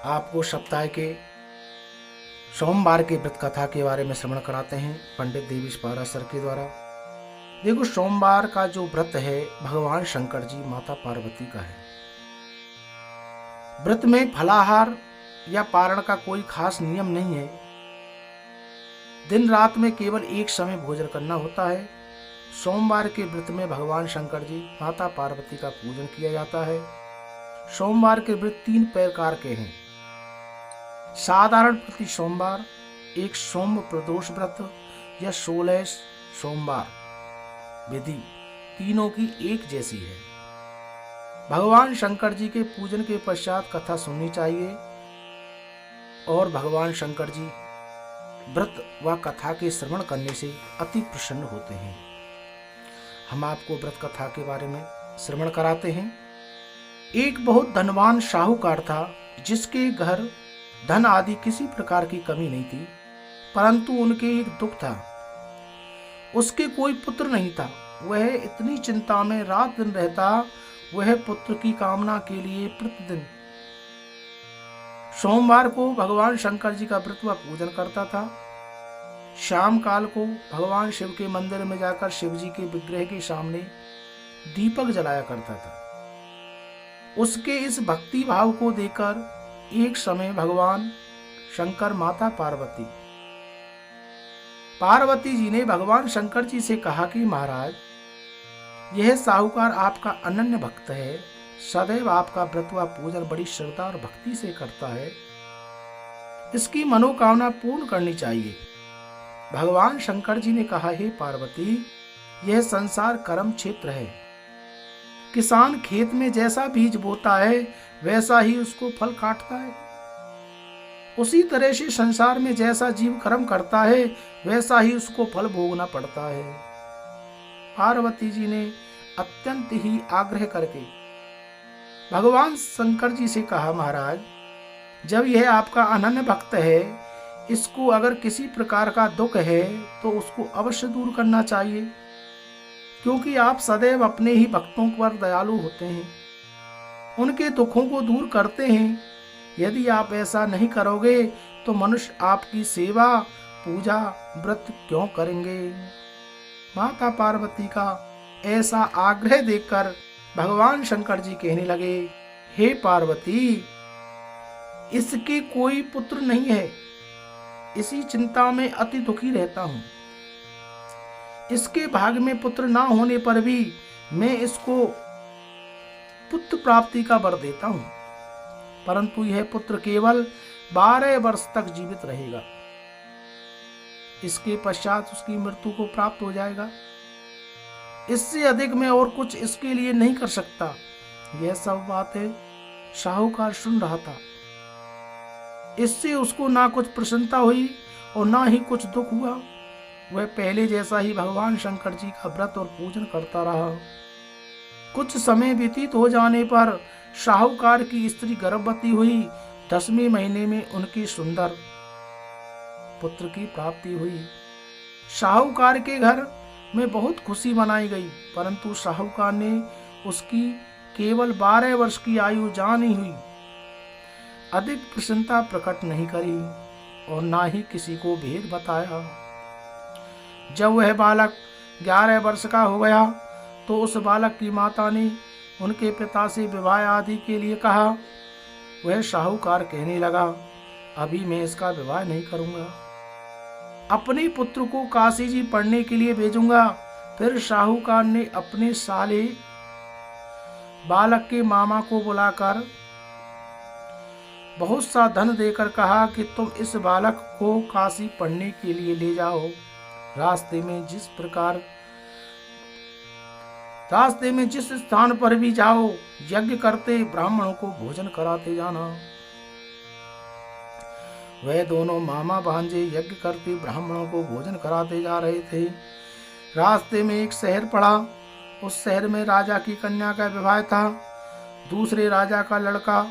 आपको सप्ताह के सोमवार के व्रत कथा के बारे में श्रवण कराते हैं पंडित देवीश पारा सर के द्वारा। देखो, सोमवार का जो व्रत है भगवान शंकर जी माता पार्वती का है। व्रत में फलाहार या पारण का कोई खास नियम नहीं है। दिन रात में केवल एक समय भोजन करना होता है। सोमवार के व्रत में भगवान शंकर जी माता पार्वती का पूजन किया जाता है। सोमवार के व्रत 3 प्रकार के हैं। साधारण प्रति सोमवार, एक सोम प्रदोष व्रत या 16 सोमवार विधि, तीनों की एक जैसी है। भगवान शंकर जी के पूजन के पश्चात कथा सुननी चाहिए और भगवान शंकर जी व्रत व कथा के श्रवण करने से अति प्रसन्न होते हैं। हम आपको व्रत कथा के बारे में श्रवण कराते हैं। एक बहुत धनवान साहूकार था, जिसके घर धन आदि किसी प्रकार की कमी नहीं थी, परंतु उनके एक दुख था। उसके कोई पुत्र नहीं था। वह इतनी चिंता में रात दिन रहता। वह पुत्र की कामना के लिए प्रतिदिन सोमवार को भगवान शंकर जी का व्रत व पूजन करता था। शाम काल को भगवान शिव के मंदिर में जाकर शिव जी के विग्रह के सामने दीपक जलाया करता था। उसके इस भक्ति भाव को देखकर एक समय भगवान शंकर माता पार्वती जी ने भगवान शंकर जी से कहा कि महाराज, यह साहूकार आपका अनन्य भक्त है, सदैव आपका व्रत व पूजन बड़ी श्रद्धा और भक्ति से करता है। इसकी मनोकामना पूर्ण करनी चाहिए। भगवान शंकर जी ने कहा, हे पार्वती, यह संसार कर्म क्षेत्र है। किसान खेत में जैसा बीज बोता है वैसा ही उसको फल काटता है। उसी तरह से संसार में जैसा जीव कर्म करता है वैसा ही उसको फल भोगना पड़ता है। पार्वती जी ने अत्यंत ही आग्रह करके भगवान शंकर जी से कहा, महाराज, जब यह आपका अनन्य भक्त है, इसको अगर किसी प्रकार का दुख है तो उसको अवश्य दूर करना चाहिए, क्योंकि आप सदैव अपने ही भक्तों पर दयालु होते हैं, उनके दुखों को दूर करते हैं। यदि आप ऐसा नहीं करोगे तो मनुष्य आपकी सेवा पूजा व्रत क्यों करेंगे। माता पार्वती का ऐसा आग्रह देखकर भगवान शंकर जी कहने लगे, हे पार्वती, इसके कोई पुत्र नहीं है। इसी चिंता में अति दुखी रहता हूं। इसके भाग्य में पुत्र ना होने पर भी मैं इसको पुत्र प्राप्ति का वर देता हूं, परंतु यह पुत्र केवल 12 वर्ष तक जीवित रहेगा। इसके पश्चात उसकी मृत्यु को प्राप्त हो जाएगा। इससे अधिक मैं और कुछ इसके लिए नहीं कर सकता। यह सब बातें साहूकार सुन रहा था। इससे उसको ना कुछ प्रसन्नता हुई और ना ही कुछ दुख हुआ। वह पहले जैसा ही भगवान शंकर जी का व्रत और पूजन करता रहा। कुछ समय व्यतीत हो जाने पर साहूकार की स्त्री गर्भवती हुई। 10वें महीने में उनकी सुंदर पुत्र की प्राप्ति हुई। साहूकार के घर में बहुत खुशी मनाई गई, परंतु साहूकार ने उसकी केवल 12 वर्ष की आयु जानी हुई अधिक प्रसन्नता प्रकट नहीं करी और ना ही किसी को भेद बताया। जब वह बालक 11 वर्ष का हो गया तो उस बालक की माता ने उनके पिता से विवाह आदि के लिए कहा। वह साहूकार कहने लगा, अभी मैं इसका विवाह नहीं करूंगा, अपने पुत्र को काशी जी पढ़ने के लिए भेजूंगा। फिर साहूकार ने अपने साले बालक के मामा को बुलाकर बहुत सा धन देकर कहा कि तुम इस बालक को काशी पढ़ने के लिए ले जाओ। रास्ते में जिस स्थान पर भी जाओ, यज्ञ करते ब्राह्मणों को भोजन कराते जाना। वह दोनों मामा भांजे यज्ञ करते ब्राह्मणों को भोजन कराते जा रहे थे। रास्ते में एक शहर पड़ा। उस शहर में राजा की कन्या का विवाह था। दूसरे राजा का लड़का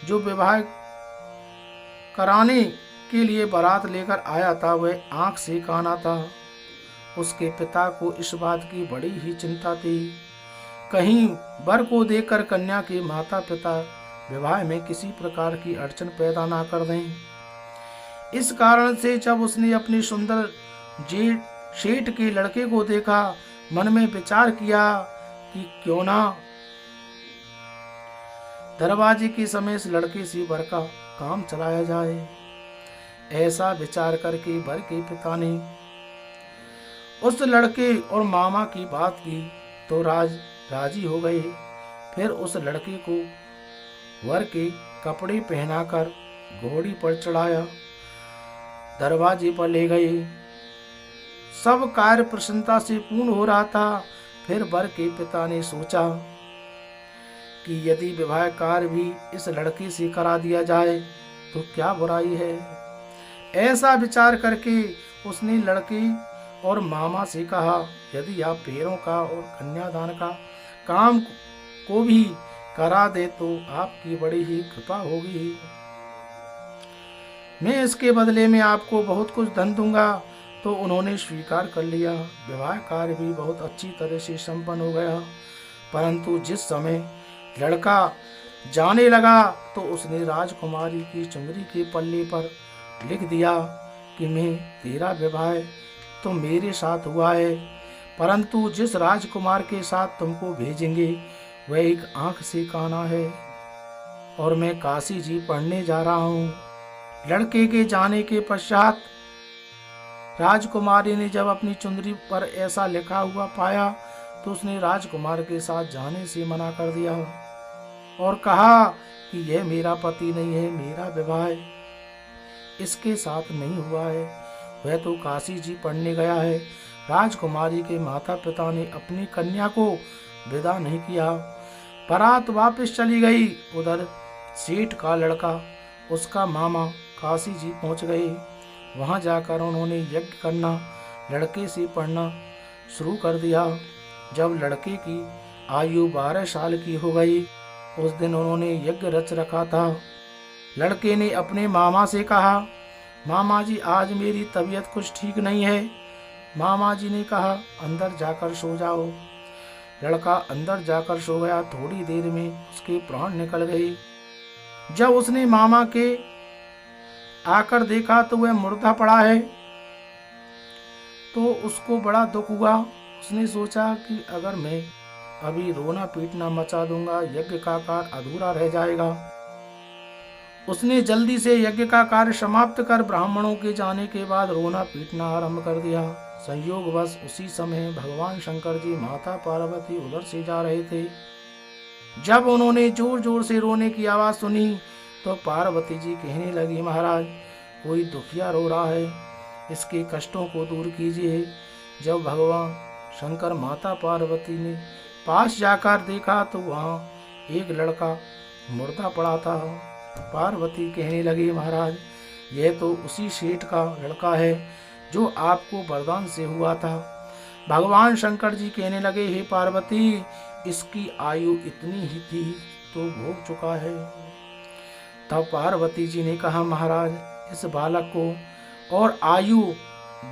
जो विवाह कराने के लिए बारात लेकर आया था, वह आंख से काना था। उसके पिता को इस बात की बड़ी ही चिंता थी। कहीं वर को देखकर कन्या के माता पिता विवाह में किसी प्रकार की अड़चन पैदा ना कर दें। इस कारण से जब उसने अपने सुंदर जेठ सेठ के लड़के को देखा, मन में विचार किया कि क्यों ना दरवाजे के समय इस लड़के से वर का काम चलाया जाए। ऐसा विचार करके वर के पिता ने उस लड़के और मामा की बात की तो राजी हो गए। फिर उस लड़के को वर के कपड़े पहनाकर घोड़ी पर चढ़ाया, दरवाजे पर ले गए। सब कार्य प्रसन्नता से पूर्ण हो रहा था। फिर वर के पिता ने सोचा कि यदि विवाह कार्य भी इस लड़के से करा दिया जाए तो क्या बुराई है। ऐसा विचार करके उसने लड़के और मामा से कहा, यदि आप पैरों का और कन्यादान का काम को भी करा दे तो आपकी बड़ी ही कृपा होगी। मैं इसके बदले में आपको बहुत कुछ धन दूंगा। तो उन्होंने स्वीकार कर लिया। विवाह कार्य भी बहुत अच्छी तरह से संपन्न हो गया। परंतु जिस समय लड़का जाने लगा तो उसने राजकुमारी की चुनरी के पल्ले पर लिख दिया कि मैं तेरा विवाह तो मेरे साथ हुआ है, परंतु जिस राजकुमार के साथ तुमको भेजेंगे वह एक आंख से काना है और मैं काशी जी पढ़ने जा रहा हूँ। लड़के के जाने के पश्चात राजकुमारी ने जब अपनी चुनरी पर ऐसा लिखा हुआ पाया तो उसने राजकुमार के साथ जाने से मना कर दिया और कहा कि यह मेरा पति नहीं है, मेरा विवाह इसके साथ नहीं हुआ है, वह तो काशी जी पढ़ने गया है। राजकुमारी के माता पिता ने अपनी कन्या को विदा नहीं किया। बारात वापस चली गई। उधर सेठ का लड़का, उसका मामा काशी जी पहुंच गए। वहां जाकर उन्होंने यज्ञ करना, लड़के से पढ़ना शुरू कर दिया। जब लड़के की आयु 12 साल की हो गई, उस दिन उन्होंने यज्ञ रच रखा था। लड़के ने अपने मामा से कहा, मामा जी आज मेरी तबीयत कुछ ठीक नहीं है। मामा जी ने कहा, अंदर जाकर सो जाओ। लड़का अंदर जाकर सो गया। थोड़ी देर में उसके प्राण निकल गए। जब उसने मामा के आकर देखा तो वह मुर्दा पड़ा है, तो उसको बड़ा दुख हुआ। उसने सोचा कि अगर मैं अभी रोना पीटना मचा दूंगा, यज्ञ का कार्य अधूरा रह जाएगा। उसने जल्दी से यज्ञ का कार्य समाप्त कर ब्राह्मणों के जाने के बाद रोना पीटना आरंभ कर दिया। संयोगवश उसी समय भगवान शंकर जी माता पार्वती उधर से जा रहे थे। जब उन्होंने जोर जोर से रोने की आवाज सुनी तो पार्वती जी कहने लगी, महाराज कोई दुखिया रो रहा है, इसके कष्टों को दूर कीजिए। जब भगवान शंकर माता पार्वती ने पास जाकर देखा तो वहाँ एक लड़का मुर्दा पड़ा था। पार्वती कहने लगी, महाराज यह तो उसी सेठ का लड़का है जो आपको वरदान से हुआ था। भगवान शंकर जी कहने लगे, हे पार्वती इसकी आयु इतनी ही थी तो भोग चुका है। तब पार्वती जी ने कहा, महाराज इस बालक को और आयु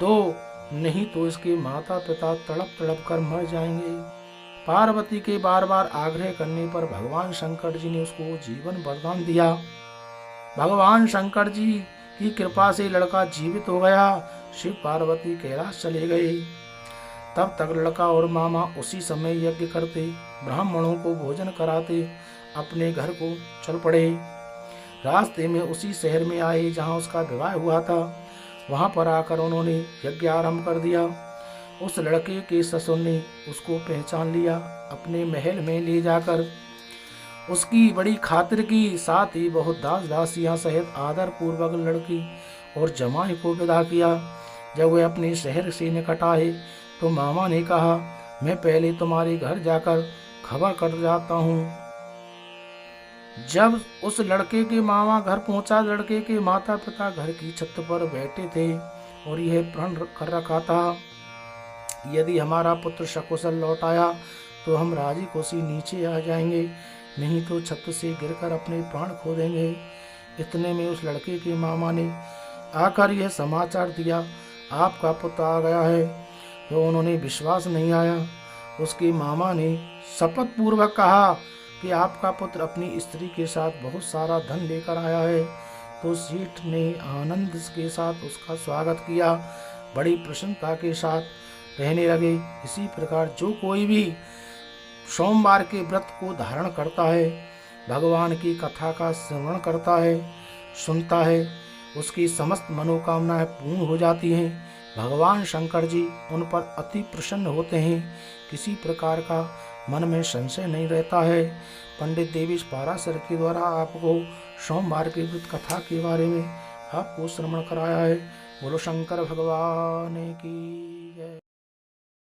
दो, नहीं तो इसके माता पिता तड़प तड़प कर मर जाएंगे। पार्वती के बार बार आग्रह करने पर भगवान शंकर जी ने उसको जीवन वरदान दिया। भगवान शंकर जी की कृपा से लड़का जीवित हो गया। शिव पार्वती कैलाश चले गए। तब तक लड़का और मामा उसी समय यज्ञ करते, ब्राह्मणों को भोजन कराते, अपने घर को चल पड़े। रास्ते में उसी शहर में आए जहाँ उसका विवाह हुआ था। वहाँ पर आकर उन्होंने यज्ञ आरंभ कर दिया। उस लड़के के ससुर ने उसको पहचान लिया। अपने महल में ले जाकर उसकी बड़ी खातिर की, साथ ही बहुत दास दासियां सहित आदर पूर्वक लड़की और जमाई को विदा किया। जब वे अपने शहर से निकट आए तो मामा ने कहा, मैं पहले तुम्हारे घर जाकर खबर कर जाता हूँ। जब उस लड़के के मामा घर पहुंचा, लड़के के माता पिता घर की छत पर बैठे थे और यह प्रण कर रखा था, यदि हमारा पुत्र सकुशल लौट आया तो हम राजी खुशी नीचे आ जाएंगे, नहीं तो छत से गिरकर अपने प्राण खो देंगे। इतने में उस लड़के के मामा ने आकर यह समाचार दिया, आपका पुत्र आ गया है। तो उन्होंने विश्वास नहीं आया। उसके मामा ने शपथ पूर्वक कहा, कि आपका पुत्र अपनी स्त्री के साथ बहुत सारा धन लेकर आया है। तो सेठ ने आनंद के साथ उसका स्वागत किया, बड़ी प्रसन्नता के साथ रहने लगे। इसी प्रकार जो कोई भी सोमवार के व्रत को धारण करता है, भगवान की कथा का श्रवण करता है, सुनता है, उसकी समस्त मनोकामनाएं पूर्ण हो जाती हैं। भगवान शंकर जी उन पर अति प्रसन्न होते हैं, किसी प्रकार का मन में संशय नहीं रहता है। पंडित देवीश पाराशर के द्वारा आपको सोमवार की व्रत कथा के बारे में आपको श्रवण कराया है। बोलो शंकर भगवान की।